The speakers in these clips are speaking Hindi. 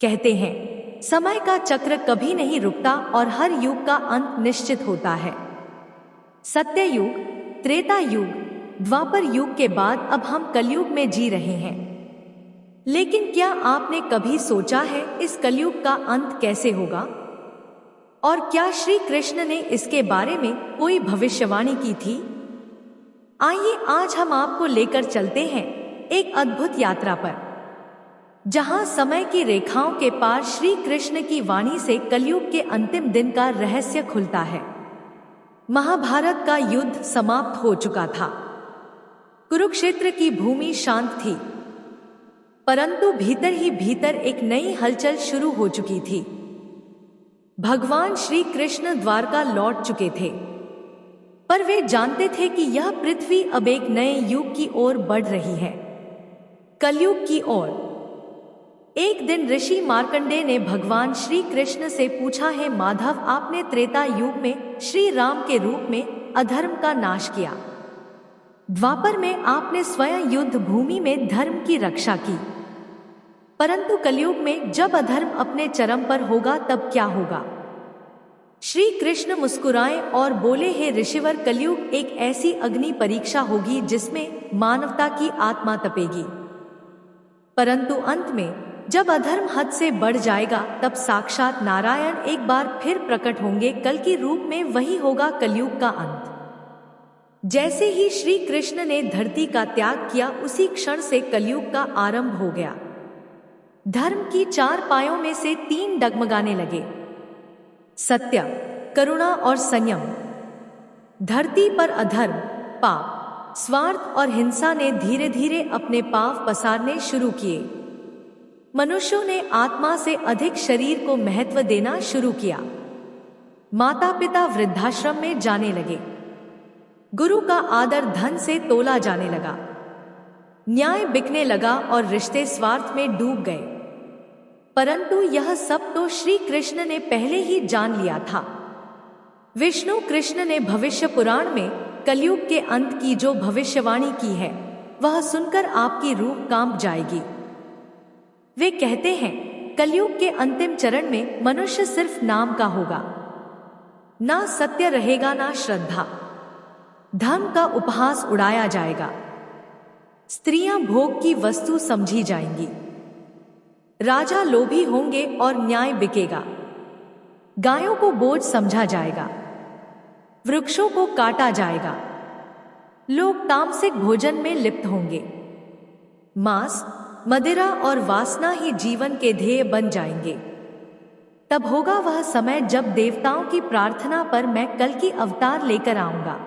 कहते हैं समय का चक्र कभी नहीं रुकता और हर युग का अंत निश्चित होता है। सत्य युग, त्रेता युग, द्वापर युग के बाद अब हम कलयुग में जी रहे हैं। लेकिन क्या आपने कभी सोचा है इस कलयुग का अंत कैसे होगा? और क्या श्री कृष्ण ने इसके बारे में कोई भविष्यवाणी की थी? आइए आज हम आपको लेकर चलते हैं एक अद्भुत यात्रा पर, जहां समय की रेखाओं के पार श्री कृष्ण की वाणी से कलयुग के अंतिम दिन का रहस्य खुलता है। महाभारत का युद्ध समाप्त हो चुका था। कुरुक्षेत्र की भूमि शांत थी, परंतु भीतर ही भीतर एक नई हलचल शुरू हो चुकी थी। भगवान श्री कृष्ण द्वारका लौट चुके थे, पर वे जानते थे कि यह पृथ्वी अब एक नए युग की ओर बढ़ रही है, कलयुग की ओर। एक दिन ऋषि मार्कंडेय ने भगवान श्री कृष्ण से पूछा, है माधव, आपने त्रेता युग में श्री राम के रूप में अधर्म का नाश किया। द्वापर में आपने स्वयं युद्ध भूमि में धर्म की रक्षा की, परंतु कलयुग में जब अधर्म अपने चरम पर होगा तब क्या होगा? श्री कृष्ण मुस्कुराए और बोले, हे ऋषिवर, कलयुग एक ऐसी अग्नि परीक्षा होगी जिसमें मानवता की आत्मा तपेगी, परंतु अंत में जब अधर्म हद से बढ़ जाएगा तब साक्षात नारायण एक बार फिर प्रकट होंगे कल की रूप में। वही होगा कलयुग का अंत। जैसे ही श्री कृष्ण ने धरती का त्याग किया, उसी क्षण से कलयुग का आरंभ हो गया। धर्म की चार पायों में से तीन डगमगाने लगे, सत्य, करुणा और संयम। धरती पर अधर्म, पाप, स्वार्थ और हिंसा ने धीरे धीरे अपने पांव पसारने शुरू किए। मनुष्यों ने आत्मा से अधिक शरीर को महत्व देना शुरू किया। माता पिता वृद्धाश्रम में जाने लगे, गुरु का आदर धन से तोला जाने लगा, न्याय बिकने लगा और रिश्ते स्वार्थ में डूब गए। परंतु यह सब तो श्री कृष्ण ने पहले ही जान लिया था। विष्णु कृष्ण ने भविष्य पुराण में कलयुग के अंत की जो भविष्यवाणी की है, वह सुनकर आपकी रूह कांप जाएगी। वे कहते हैं कलयुग के अंतिम चरण में मनुष्य सिर्फ नाम का होगा, ना सत्य रहेगा ना श्रद्धा। धर्म का उपहास उड़ाया जाएगा, स्त्रियां भोग की वस्तु समझी जाएंगी, राजा लोभी होंगे और न्याय बिकेगा, गायों को बोझ समझा जाएगा, वृक्षों को काटा जाएगा, लोग तामसिक भोजन में लिप्त होंगे, मांस, मदिरा और वासना ही जीवन के ध्येय बन जाएंगे। तब होगा वह समय जब देवताओं की प्रार्थना पर मैं कल की अवतार लेकर आऊंगा,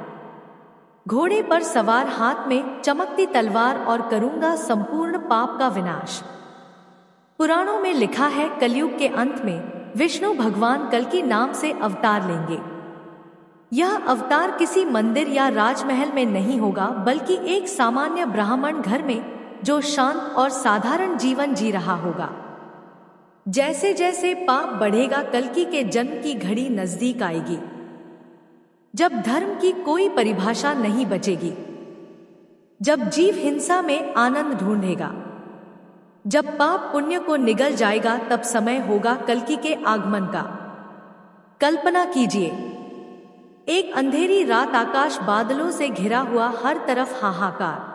घोड़े पर सवार, हाथ में चमकती तलवार, और करूंगा संपूर्ण पाप का विनाश। पुराणों में लिखा है कलयुग के अंत में विष्णु भगवान कल की नाम से अवतार लेंगे। यह अवतार किसी मंदिर या राजमहल में नहीं होगा, बल्कि एक सामान्य ब्राह्मण घर में जो शांत और साधारण जीवन जी रहा होगा। जैसे जैसे पाप बढ़ेगा, कल्कि के जन्म की घड़ी नजदीक आएगी, जब धर्म की कोई परिभाषा नहीं बचेगी, जब जीव हिंसा में आनंद ढूंढेगा, जब पाप पुण्य को निगल जाएगा, तब समय होगा कल्कि के आगमन का। कल्पना कीजिए, एक अंधेरी रात, आकाश बादलों से घिरा हुआ, हर तरफ हाहाकार।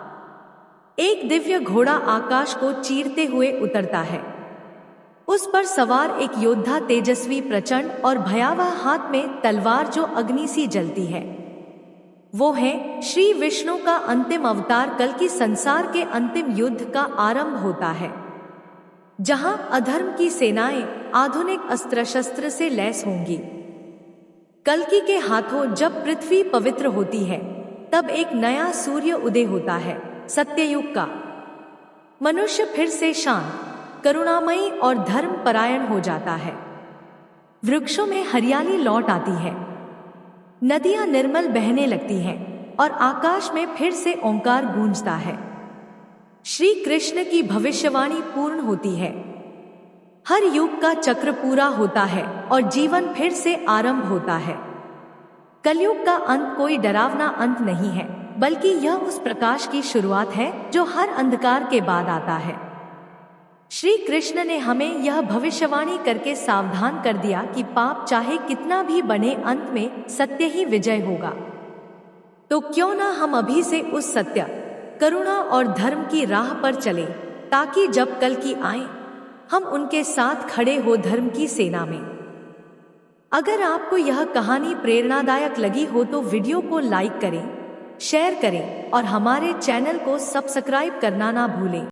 एक दिव्य घोड़ा आकाश को चीरते हुए उतरता है, उस पर सवार एक योद्धा, तेजस्वी, प्रचंड और भयावह, हाथ में तलवार जो अग्नि सी जलती है। वो है श्री विष्णु का अंतिम अवतार। कल की संसार के अंतिम युद्ध का आरंभ होता है, जहां अधर्म की सेनाएं आधुनिक अस्त्र शस्त्र से लैस होंगी। कल्कि के हाथों जब पृथ्वी पवित्र होती है, तब एक नया सूर्य उदय होता है, सत्ययुग का। मनुष्य फिर से शांत, करुणामयी और धर्म परायण हो जाता है। वृक्षों में हरियाली लौट आती है, नदियां निर्मल बहने लगती हैं और आकाश में फिर से ओंकार गूंजता है। श्री कृष्ण की भविष्यवाणी पूर्ण होती है। हर युग का चक्र पूरा होता है और जीवन फिर से आरंभ होता है। कलयुग का अंत कोई डरावना अंत नहीं है, बल्कि यह उस प्रकाश की शुरुआत है जो हर अंधकार के बाद आता है। श्री कृष्ण ने हमें यह भविष्यवाणी करके सावधान कर दिया कि पाप चाहे कितना भी बने, अंत में सत्य ही विजय होगा। तो क्यों ना हम अभी से उस सत्य, करुणा और धर्म की राह पर चलें, ताकि जब कल की आए हम उनके साथ खड़े हो धर्म की सेना में। अगर आपको यह कहानी प्रेरणादायक लगी हो तो वीडियो को लाइक करें, शेयर करें और हमारे चैनल को सब्सक्राइब करना ना भूलें।